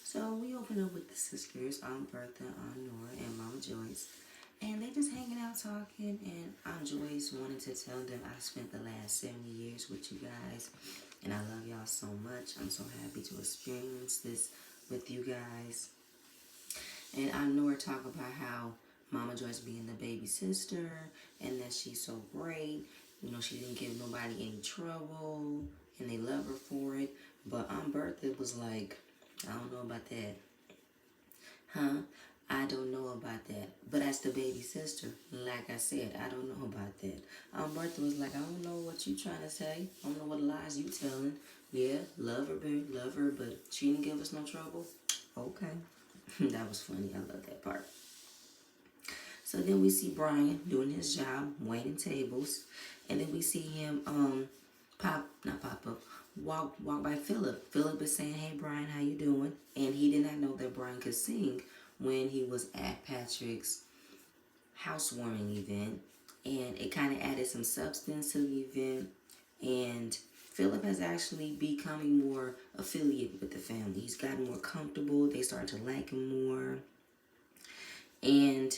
So we open up with the sisters, Aunt Bertha, Aunt Nora, and Mama Joyce. And they just hanging out talking, and Aunt Joyce wanted to tell them I spent the last 70 years with you guys, and I love y'all so much. I'm so happy to experience this with you guys. And Aunt Nora talk about how Mama Joyce being the baby sister, and that she's so great. You know, she didn't give nobody any trouble, and they love her for it. But Aunt Bertha was like, I don't know about that. Huh? I don't know about that. But as the baby sister, like I said, I don't know about that. Bertha was like, I don't know what you trying to say. I don't know what lies you telling. Yeah, love her, baby, love her, but she didn't give us no trouble. Okay. That was funny. I love that part. So then we see Brian doing his job, waiting tables. And then we see him walk by Philip. Philip is saying, hey Brian, how you doing? And he did not know that Brian could sing when he was at Patrick's housewarming event. And it kind of added some substance to the event. And Philip has actually becoming more affiliated with the family. He's gotten more comfortable. They started to like him more. And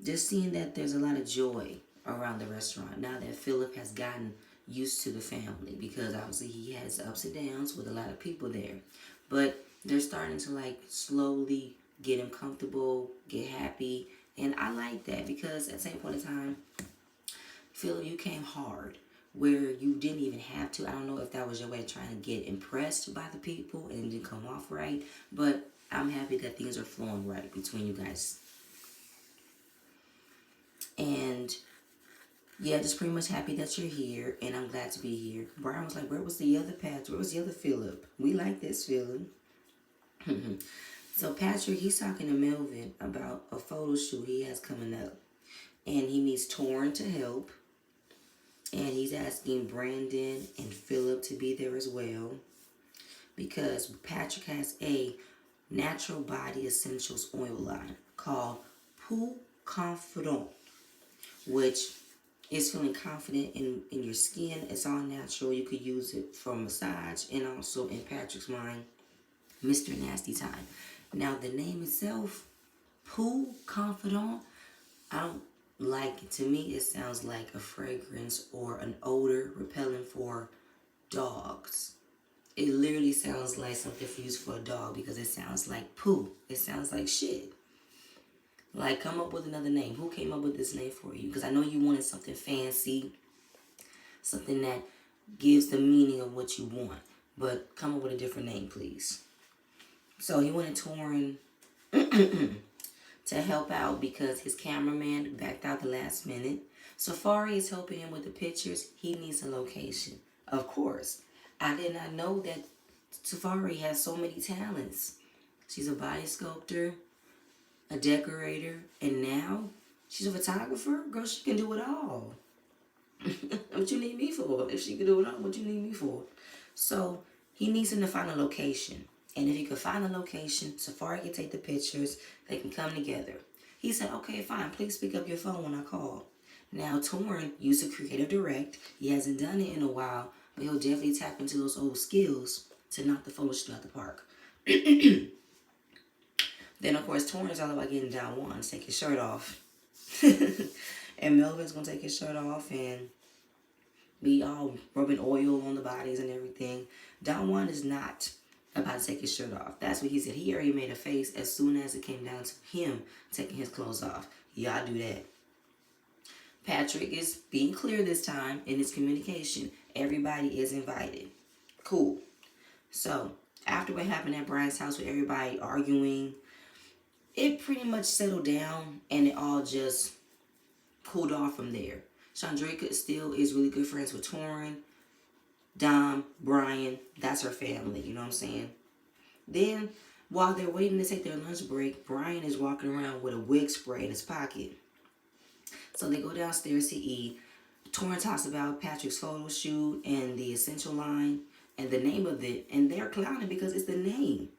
just seeing that there's a lot of joy around the restaurant now that Philip has gotten used to the family, because obviously he has ups and downs with a lot of people there. But they're starting to like slowly get him comfortable, get happy. And I like that because at the same point in time, Philip, you came hard where you didn't even have to. I don't know if that was your way of trying to get impressed by the people and it didn't come off right. But I'm happy that things are flowing right between you guys. And yeah, just pretty much happy that you're here, and I'm glad to be here. Brian was like, where was the other Patrick? Where was the other Philip? We like this Philip. So Patrick, he's talking to Melvin about a photo shoot he has coming up. And he needs Torrin to help. And he's asking Brandon and Philip to be there as well. Because Patrick has a natural body essentials oil line called Pou Confident, which is feeling confident in your skin. It's all natural. You could use it for massage and also, in Patrick's mind, Mr. Nasty Time. Now, the name itself, Pou Confident, I don't like it. To me, it sounds like a fragrance or an odor repellent for dogs. It literally sounds like something used for a dog because it sounds like poo. It sounds like shit. Like, come up with another name. Who came up with this name for you? Because I know you wanted something fancy, something that gives the meaning of what you want. But come up with a different name, please. So he wanted Torrin to help out because his cameraman backed out the last minute. Safari is helping him with the pictures. He needs a location. Of course. I did not know that Safari has so many talents. She's a body sculptor, a decorator, and now she's a photographer. Girl, she can do it all. What you need me for? If she can do it all, what you need me for? So he needs him to find a location. And if he could find a location, Safari can take the pictures. They can come together. He said, okay, fine. Please pick up your phone when I call. Now, Torrin used to Creative Direct. He hasn't done it in a while, but he'll definitely tap into those old skills to knock the photo shoot out the park. Then, of course, Torrin's all about getting Don Juan to take his shirt off. And Melvin's going to take his shirt off and be all rubbing oil on the bodies and everything. Don Juan is not about to take his shirt off. That's what he said. He already made a face as soon as it came down to him taking his clothes off. Y'all do that. Patrick is being clear this time in his communication. Everybody is invited. Cool. So, after what happened at Brian's house with everybody arguing, it pretty much settled down and it all just cooled off from there. Chandrika still is really good friends with Torrin, Dom, Brian. That's her family, you know what I'm saying? Then, while they're waiting to take their lunch break, Brian is walking around with a wig spray in his pocket. So they go downstairs to eat. Torrin talks about Patrick's photo shoot and the essential line and the name of it. And they're clowning because it's the name.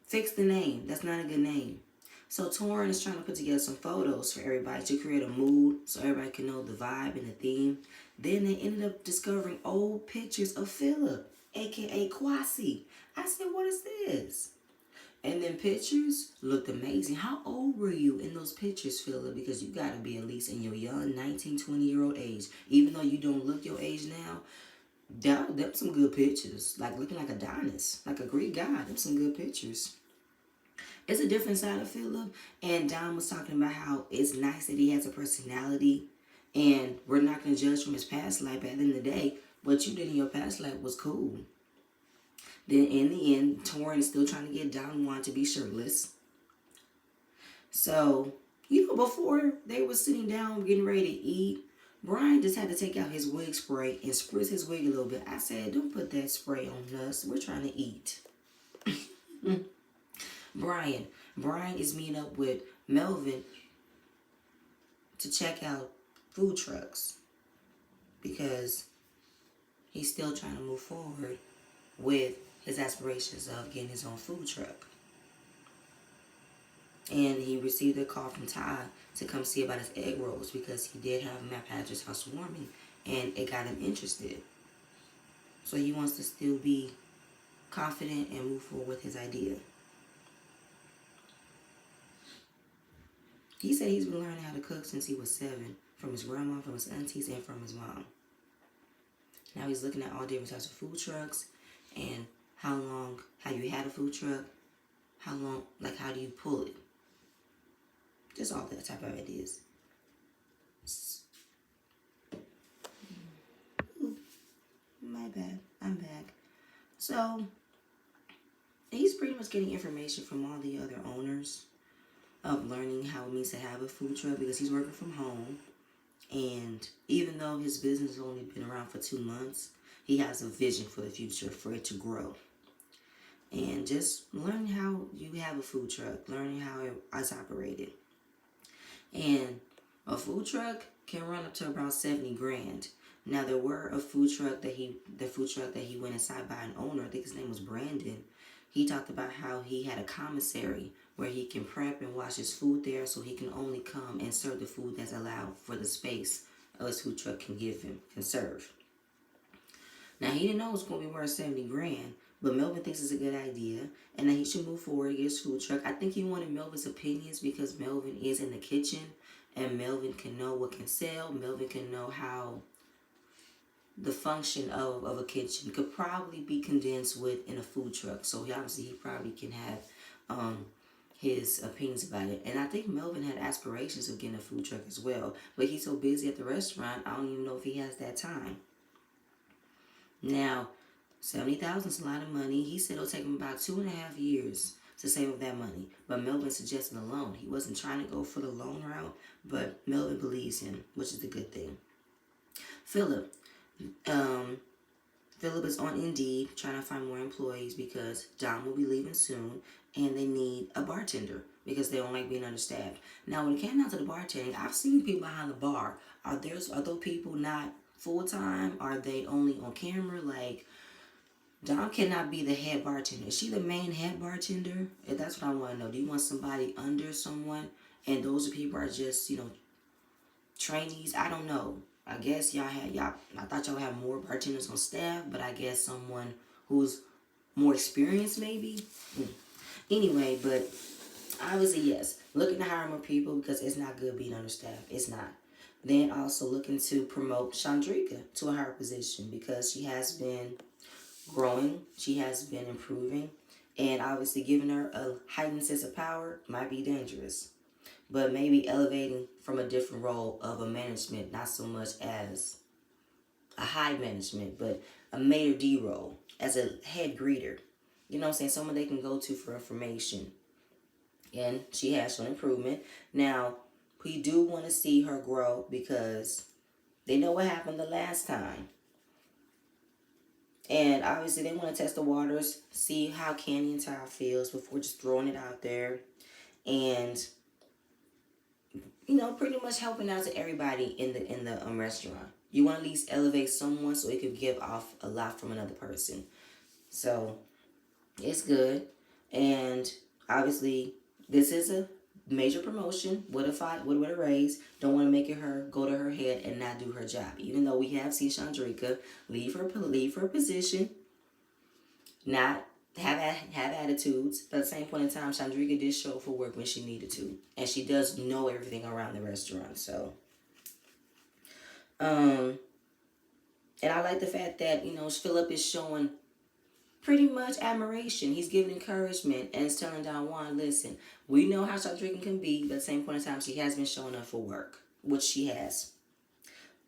Fix the name. That's not a good name. So Torrin is trying to put together some photos for everybody to create a mood so everybody can know the vibe and the theme. Then they ended up discovering old pictures of Philip, a.k.a. Kwasi. I said, what is this? And then pictures looked amazing. How old were you in those pictures, Philip? Because you got to be at least in your young 19, 20-year-old age. Even though you don't look your age now, them some good pictures. Like looking like Adonis, like a Greek god. Them some good pictures. It's a different side of Philip. And Don was talking about how it's nice that he has a personality. And we're not going to judge from his past life. But at the end of the day, what you did in your past life was cool. Then in the end, Torrin is still trying to get Don Juan to be shirtless. So, before they were sitting down getting ready to eat, Brian just had to take out his wig spray and spritz his wig a little bit. I said, don't put that spray on us. We're trying to eat. Brian is meeting up with Melvin to check out food trucks because he's still trying to move forward with his aspirations of getting his own food truck. And he received a call from Ty to come see about his egg rolls because he did have him at Patrick's house warming and it got him interested. So he wants to still be confident and move forward with his idea. He said he's been learning how to cook since he was 7, from his grandma, from his aunties, and from his mom. Now he's looking at all different types of food trucks and how you had a food truck, how do you pull it? Just all that type of ideas. Ooh, my bad. I'm back. So, he's pretty much getting information from all the other owners of learning how it means to have a food truck because he's working from home. And even though his business has only been around for 2 months, he has a vision for the future for it to grow. And just learning how you have a food truck, learning how it's operated. And a food truck can run up to about 70 grand. Now there were the food truck that he went inside by an owner, I think his name was Brandon. He talked about how he had a commissary where he can prep and wash his food there so he can only come and serve the food that's allowed for the space his food truck can serve. Now he didn't know it was going to be worth 70 grand, but Melvin thinks it's a good idea and that he should move forward and get his food truck. I think he wanted Melvin's opinions because Melvin is in the kitchen and Melvin can know what can sell. Melvin can know how the function of a kitchen could probably be condensed within a food truck. So he probably can have his opinions about it. And I think Melvin had aspirations of getting a food truck as well. But he's so busy at the restaurant, I don't even know if he has that time. Now, $70,000 is a lot of money. He said it'll take him about 2.5 years to save up that money. But Melvin suggested a loan. He wasn't trying to go for the loan route, but Melvin believes him, which is a good thing. Philip is on Indeed trying to find more employees because John will be leaving soon and they need a bartender because they don't like being understaffed. Now, when it came down to the bartending, I've seen people behind the bar. Are those people not full-time? Are they only on camera? Like, Dom cannot be the head bartender. Is she the main head bartender? That's what I want to know. Do you want somebody under someone and those people are just, trainees? I don't know. I guess I thought y'all have more bartenders on staff, but I guess someone who's more experienced maybe. Anyway, but obviously yes, looking to hire more people because it's not good being understaffed. It's not. Then also looking to promote Chandrika to a higher position because she has been growing, she has been improving, and obviously giving her a heightened sense of power might be dangerous. But maybe elevating from a different role of a management, not so much as a high management, but a Mayor D role as a head greeter. You know what I'm saying? Someone they can go to for information. And she has shown improvement. Now, we do want to see her grow because they know what happened the last time. And obviously they want to test the waters, see how Kandi and Ty feels before just throwing it out there. And pretty much helping out to everybody in the restaurant. You want to at least elevate someone so it could give off a lot from another person. So it's good. And obviously this is a major promotion with a raise. Don't want to make it her go to her head and not do her job. Even though we have seen Chandrika leave her position, not have attitudes, but at the same point in time, Chandrika did show up for work when she needed to, and she does know everything around the restaurant. So, um, and I like the fact that Philip is showing pretty much admiration. He's giving encouragement and is telling Don Juan, listen, we know how Chandrika can be, but at the same point in time, she has been showing up for work, which she has.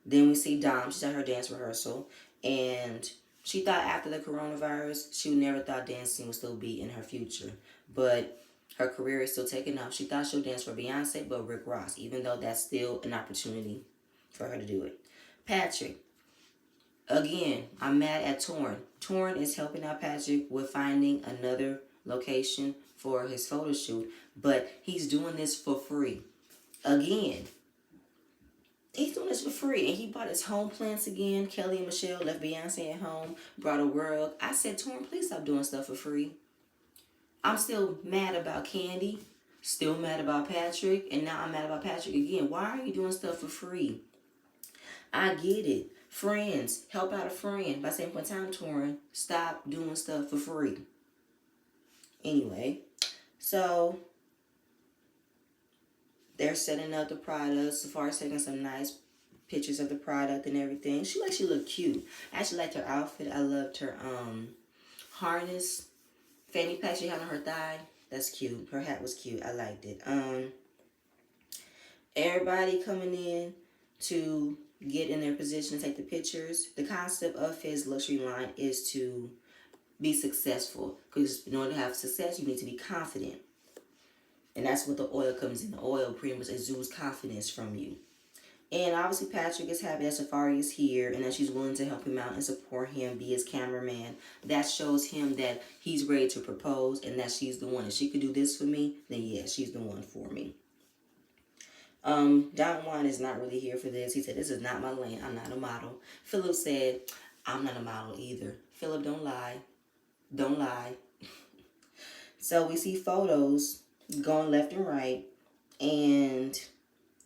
Then we see Dom. She's at her dance rehearsal, and she thought after the coronavirus, she never thought dancing would still be in her future. But her career is still taking off. She thought she'll dance for Beyonce, but Rick Ross, even though that's still an opportunity for her to do it. Patrick, again, I'm mad at Torn. Torn is helping out Patrick with finding another location for his photo shoot, but he's doing this for free. Again, he's doing this for free. And he bought his home plants again. Kelly and Michelle left Beyonce at home, brought a rug. I said, Torn, please stop doing stuff for free. I'm still mad about Kandi, still mad about Patrick, and now I'm mad about Patrick again. Why are you doing stuff for free? I get it. Friends, help out a friend. By saying point time, Torn, stop doing stuff for free. Anyway, so they're setting up the product. Safari's taking some nice pictures of the product and everything. She looked cute. I actually liked her outfit. I loved her harness, fanny pack she had on her thigh. That's cute. Her hat was cute. I liked it. Everybody coming in to get in their position to take the pictures. The concept of his luxury line is to be successful, because in order to have success, you need to be confident. And that's what the oil comes in. The oil pretty much exudes confidence from you. And obviously Patrick is happy that Safari is here and that she's willing to help him out and support him, be his cameraman. That shows him that he's ready to propose and that she's the one. If she could do this for me, then yeah, she's the one for me. Don Juan is not really here for this. He said, this is not my lane. I'm not a model. Philip said, I'm not a model either. Philip, don't lie. Don't lie. So we see photos going left and right. And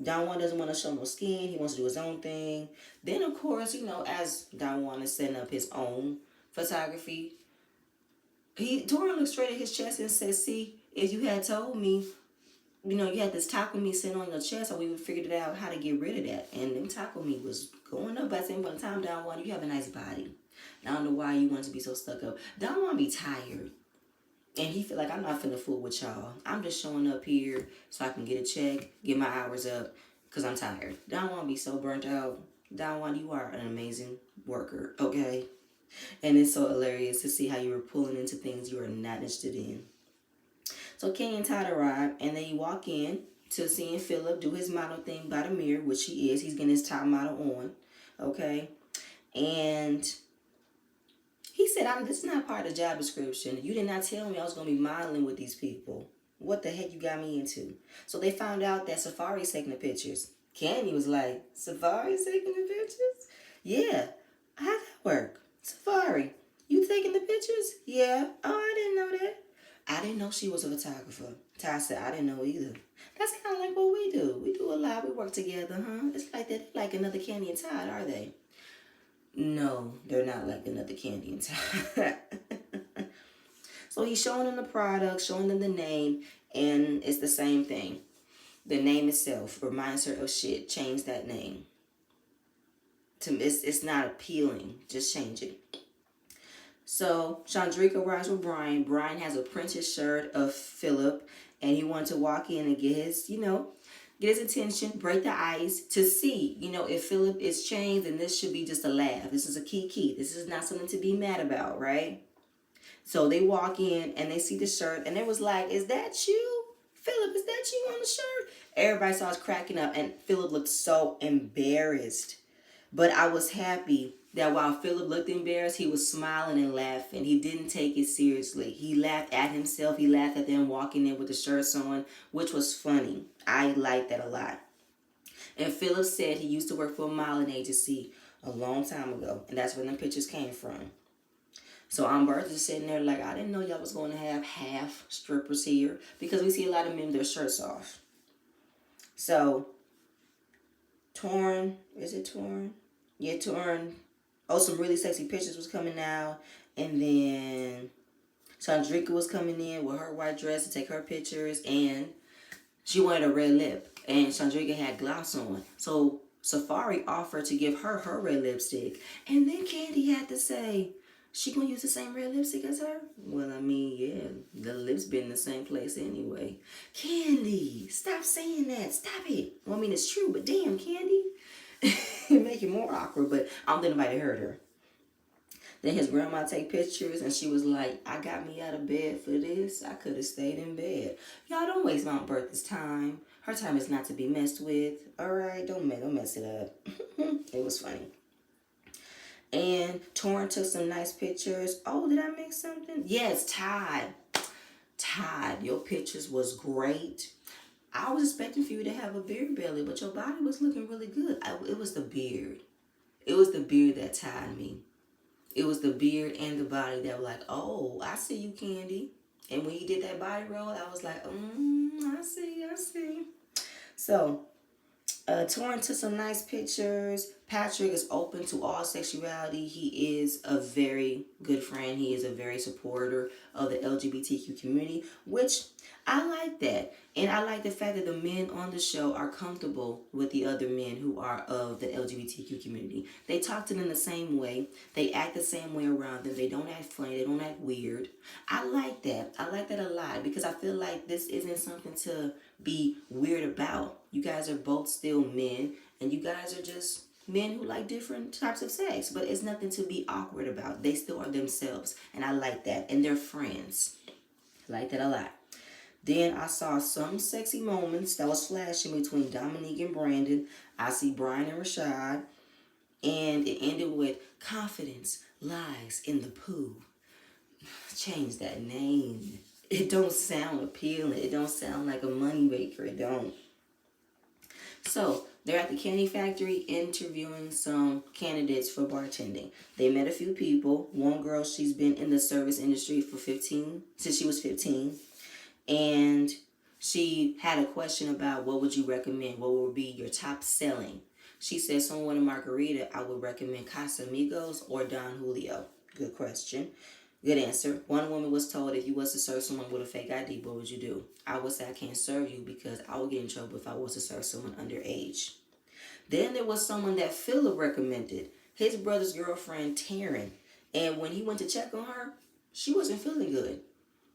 Don Juan doesn't want to show no skin. He wants to do his own thing. Then, of course, as Don Juan is setting up his own photography, Tori looked straight at his chest and said, see, if you had told me, you had this taco meat sitting on your chest, and we would figured it out how to get rid of that. And them taco meat was going up. By the same time, Don Juan, you have a nice body. I don't know why you want to be so stuck up. Don Juan be tired. And he feel like, I'm not finna fool with y'all. I'm just showing up here so I can get a check, get my hours up, because I'm tired. Don Juan be so burnt out. Don Juan, you are an amazing worker, okay? And it's so hilarious to see how you were pulling into things you are not interested in. So Kenny and Todd arrive, and they walk in to seeing Philip do his model thing by the mirror, which he is. He's getting his top model on, okay? And he said, this is not part of the job description. You did not tell me I was going to be modeling with these people. What the heck you got me into? So they found out that Safari's taking the pictures. Kandi was like, Safari's taking the pictures? Yeah. How'd that work? Safari, you taking the pictures? Yeah. Oh, I didn't know that. I didn't know she was a photographer. Ty said, I didn't know either. That's kind of like what we do. We do a lot. We work together, huh? It's like that. Like another Kandi and Todd, are they? No, they're not like another Kandi and Todd. So he's showing them the product, showing them the name, and it's the same thing. The name itself reminds her of shit. Change that name. It's not appealing. Just change it. So Chandrika arrives with Brian. Brian has a printed shirt of Philip, and he wanted to walk in and get his, get his attention, break the ice to see, if Philip is changed, then this should be just a laugh. This is a key. This is not something to be mad about, right? So they walk in and they see the shirt, and it was like, is that you? Philip, is that you on the shirt? Everybody starts cracking up, and Philip looked so embarrassed. But I was happy that while Philip looked embarrassed, he was smiling and laughing. He didn't take it seriously. He laughed at himself. He laughed at them walking in with the shirts on, which was funny. I liked that a lot. And Philip said he used to work for a modeling agency a long time ago, and that's where them pictures came from. So Bertha's sitting there like, I didn't know y'all was going to have half strippers here, because we see a lot of men with their shirts off. So, is it Torn? Yeah, Torn. Oh, some really sexy pictures was coming out. And then Chandrika was coming in with her white dress to take her pictures, and she wanted a red lip, and Chandrika had gloss on. So Safari offered to give her her red lipstick, and then Kandi had to say, she gonna use the same red lipstick as her? Well, I mean, yeah, the lips been in the same place anyway. Kandi, stop saying that. Stop it. Well, I mean, it's true, but damn, Kandi. Make it more awkward, but I don't think nobody heard her. Then his grandma take pictures, and she was like, I got me out of bed for this. I could have stayed in bed. Y'all don't waste Mount Bertha's time. Her time is not to be messed with. All right, don't mess it up. It was funny. And Torrin took some nice pictures. Oh, did I make something? Yes, Todd. Todd, your pictures was great. I was expecting for you to have a beard belly, but your body was looking really good. It was the beard. It was the beard that tied me. It was the beard and the body that were like, oh, I see you, Kandi. And when you did that body roll, I was like, I see. So, Torrin took some nice pictures. Patrick is open to all sexuality. He is a very good friend. He is a very supporter of the LGBTQ community, which I like that. And I like the fact that the men on the show are comfortable with the other men who are of the LGBTQ community. They talk to them the same way. They act the same way around them. They don't act funny. They don't act weird. I like that. I like that a lot because I feel like this isn't something to be weird about. You guys are both still men, and you guys are just men who like different types of sex, but it's nothing to be awkward about. They still are themselves, and I like that. And they're friends. I like that a lot. Then I saw some sexy moments that was flashing between Dominique and Brandon. I see Brian and Rashad. And it ended with confidence lies in the poo. Change that name. It don't sound appealing. It don't sound like a moneymaker. It don't. So they're at the candy factory interviewing some candidates for bartending. They met a few people. One girl, she's been in the service industry since she was 15. And she had a question about what would you recommend? What would be your top selling? She said, someone in Margarita, I would recommend Casamigos or Don Julio. Good question. Good answer. One woman was told if you was to serve someone with a fake ID, what would you do? I would say I can't serve you because I would get in trouble if I was to serve someone underage. Then there was someone that Philip recommended, his brother's girlfriend, Taryn. And when he went to check on her, she wasn't feeling good.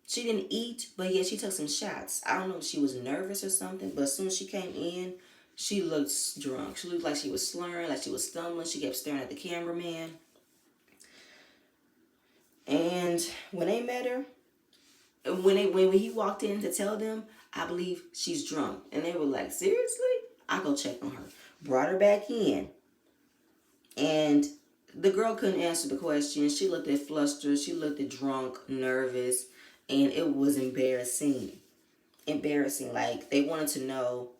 She didn't eat, but yet she took some shots. I don't know if she was nervous or something, but as soon as she came in, she looked drunk. She looked like she was slurring, like she was stumbling. She kept staring at the cameraman. And when they met her, when he walked in to tell them, I believe she's drunk. And they were like, seriously? I'll go check on her. Brought her back in. And the girl couldn't answer the question. She looked at flustered. She looked at drunk, nervous. And it was embarrassing. Like, they wanted to know,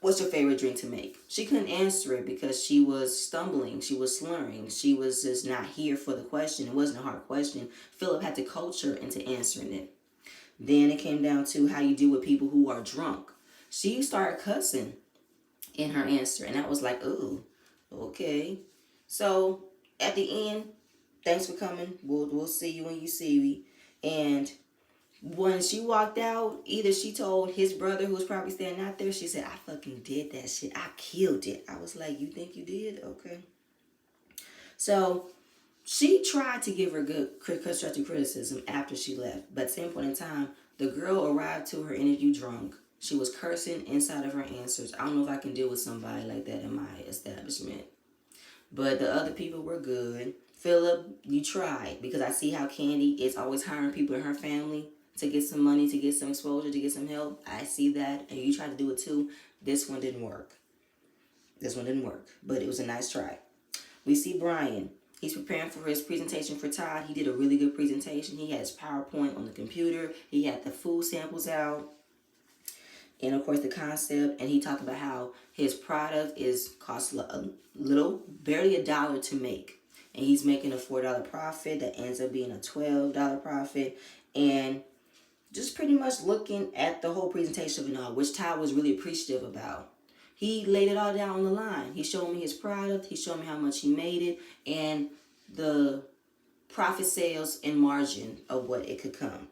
what's your favorite drink to make? She couldn't answer it because she was stumbling. She was slurring. She was just not here for the question. It wasn't a hard question. Philip had to coach her into answering it. Then it came down to how you deal with people who are drunk. She started cussing in her answer. And I was like, ooh, okay. So at the end, thanks for coming. We'll see you when you see me. And when she walked out, either she told his brother, who was probably standing out there, she said, I fucking did that shit. I killed it. I was like, you think you did? Okay. So she tried to give her good constructive criticism after she left. But at the same point in time, the girl arrived to her interview drunk. She was cursing inside of her answers. I don't know if I can deal with somebody like that in my establishment. But the other people were good. Philip, you tried, because I see how Kandi is always hiring people in her family to get some money, to get some exposure, to get some help. I see that, and you tried to do it too. This one didn't work. But it was a nice try. We see Brian. He's preparing for his presentation for Todd. He did a really good presentation. He had his PowerPoint on the computer. He had the food samples out. And of course the concept, and he talked about how his product costs a little, barely $1 to make. And he's making a $4 profit that ends up being a $12 profit. And just pretty much looking at the whole presentation of it all, which Todd was really appreciative about. He laid it all down on the line. He showed me his product. He showed me how much he made it. And the profit, sales, and margin of what it could come.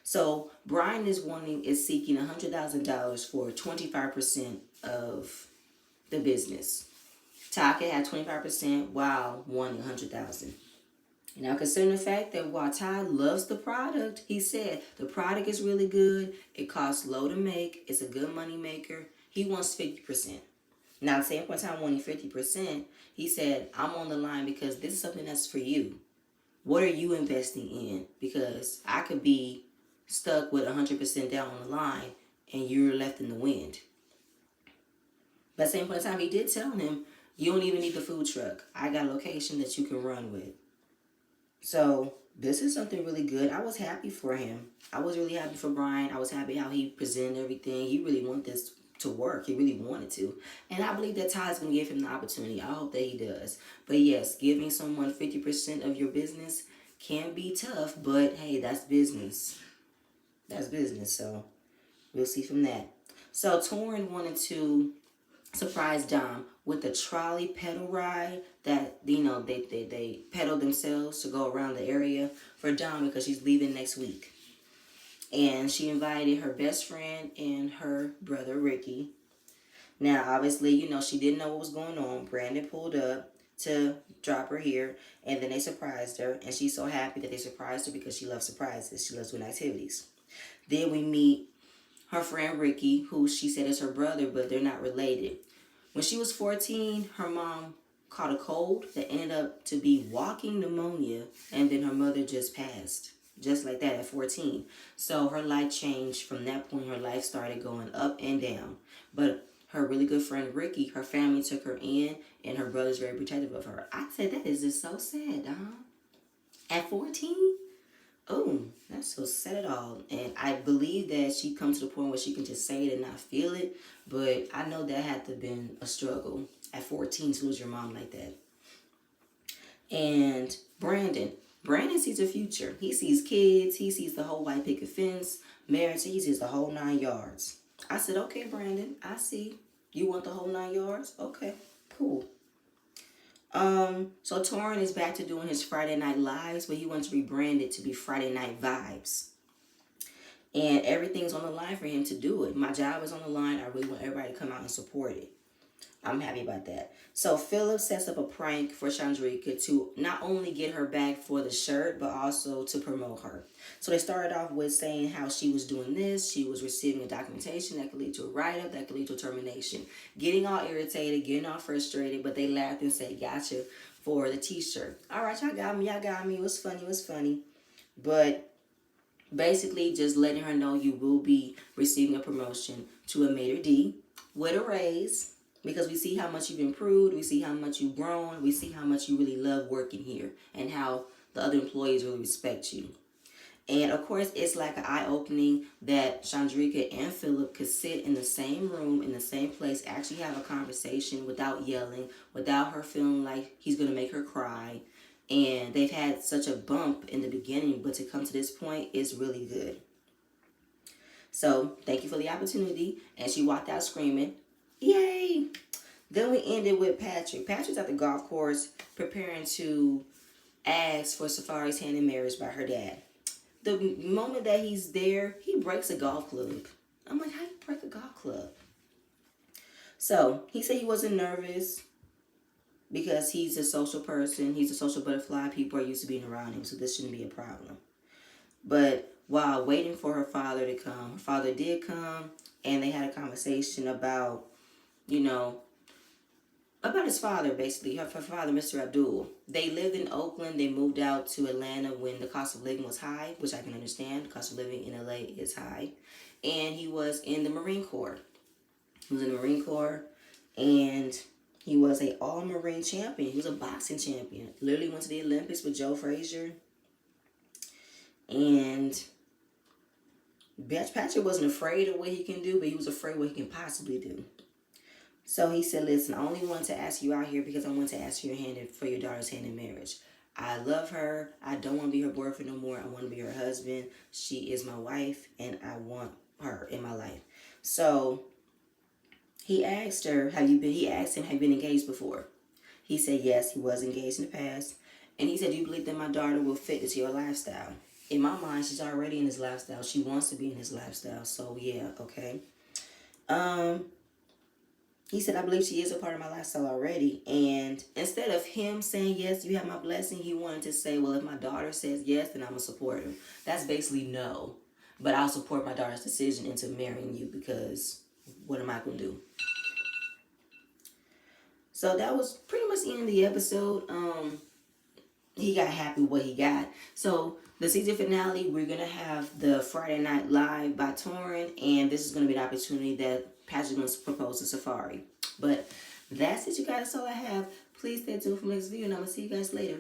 So Brian is seeking $100,000 for 25% of the business. Taka had 25% while wanting 100,000. Now, considering the fact that while Ty loves the product, he said the product is really good. It costs low to make. It's a good money maker. He wants 50%. Now, the same point in time wanting 50%, he said, I'm on the line because this is something that's for you. What are you investing in? Because I could be stuck with 100% down on the line and you're left in the wind. But at the same point in time, he did tell him, you don't even need the food truck. I got a location that you can run with. So this is something really good. I was happy for him. I was really happy for Brian. I was happy how he presented everything. He really wanted this to work. He really wanted to. And I believe that Ty's going to give him the opportunity. I hope that he does. But yes, giving someone 50% of your business can be tough. But hey, that's business. That's business. So we'll see from that. So Torrin wanted to surprise Dom with a trolley pedal ride that, they pedal themselves to go around the area for Dom because she's leaving next week. And she invited her best friend and her brother Ricky. Now, obviously, she didn't know what was going on. Brandon pulled up to drop her here, and then they surprised her. And she's so happy that they surprised her because she loves surprises. She loves doing activities. Then we meet her friend Ricky, who she said is her brother, but they're not related. When she was 14, her mom caught a cold that ended up to be walking pneumonia, and then her mother just passed. Just like that at 14. So her life changed from that point. Her life started going up and down. But her really good friend Ricky, her family took her in, and her brother's very protective of her. I said, that is just so sad, Dom. At 14? Oh, that's so sad at all. And I believe that she comes to the point where she can just say it and not feel it. But I know that had to have been a struggle at 14 to lose your mom like that. And Brandon sees a future. He sees kids. He sees the whole white picket fence, marriage. He sees the whole 9 yards. I said, okay, Brandon, I see. You want the whole 9 yards? Okay, cool. So Torrin is back to doing his Friday Night Lives, but he wants to rebrand it to be Friday Night Vibes. And everything's on the line for him to do it. My job is on the line. I really want everybody to come out and support it. I'm happy about that. So Philip sets up a prank for Chandrika to not only get her back for the shirt, but also to promote her. So they started off with saying how she was doing this. She was receiving a documentation that could lead to a write-up, that could lead to a termination. Getting all irritated, getting all frustrated, but they laughed and said, gotcha, for the t-shirt. All right, y'all got me. It was funny. But basically just letting her know you will be receiving a promotion to a Mater D with a raise. Because we see how much you've improved, we see how much you've grown, we see how much you really love working here, and how the other employees really respect you. And of course, it's like an eye-opening that Chandrika and Philip could sit in the same room, in the same place, actually have a conversation without yelling, without her feeling like he's going to make her cry. And they've had such a bump in the beginning, but to come to this point is really good. So, thank you for the opportunity. And she walked out screaming, yay! Then we ended with Patrick. Patrick's at the golf course preparing to ask for Safari's hand in marriage by her dad. The moment that he's there, he breaks a golf club. I'm like, how do you break a golf club? So he said he wasn't nervous because he's a social person. He's a social butterfly. People are used to being around him, so this shouldn't be a problem. But while waiting for her father to come, her father did come, and they had a conversation about, about his father, basically, her father, Mr. Abdul. They lived in Oakland. They moved out to Atlanta when the cost of living was high, which I can understand. The cost of living in LA is high. And he was in the Marine Corps. He was in the Marine Corps, and he was an all-Marine champion. He was a boxing champion. Literally went to the Olympics with Joe Frazier. And Patrick wasn't afraid of what he can do, but he was afraid of what he can possibly do. So he said, listen, I only want to ask you out here because I want to ask for your daughter's hand in marriage. I love her. I don't want to be her boyfriend no more. I want to be her husband. She is my wife, and I want her in my life. So he asked him, have you been engaged before? He said, yes, he was engaged in the past. And he said, "Do you believe that my daughter will fit into your lifestyle?" In my mind, she's already in his lifestyle. She wants to be in his lifestyle. So yeah, okay. Um, he said, "I believe she is a part of my lifestyle already." And instead of him saying, "Yes, you have my blessing," he wanted to say, "Well, if my daughter says yes, then I'm going to support her." That's basically no. But I'll support my daughter's decision into marrying you because what am I going to do? So that was pretty much the end of the episode. He got happy with what he got. So the season finale, we're gonna have the Friday Night Live by Torrin, and this is gonna be the opportunity that Patrick's gonna propose to Safari. But that's it, you guys. That's all I have. Please stay tuned for the next video, and I'm gonna see you guys later.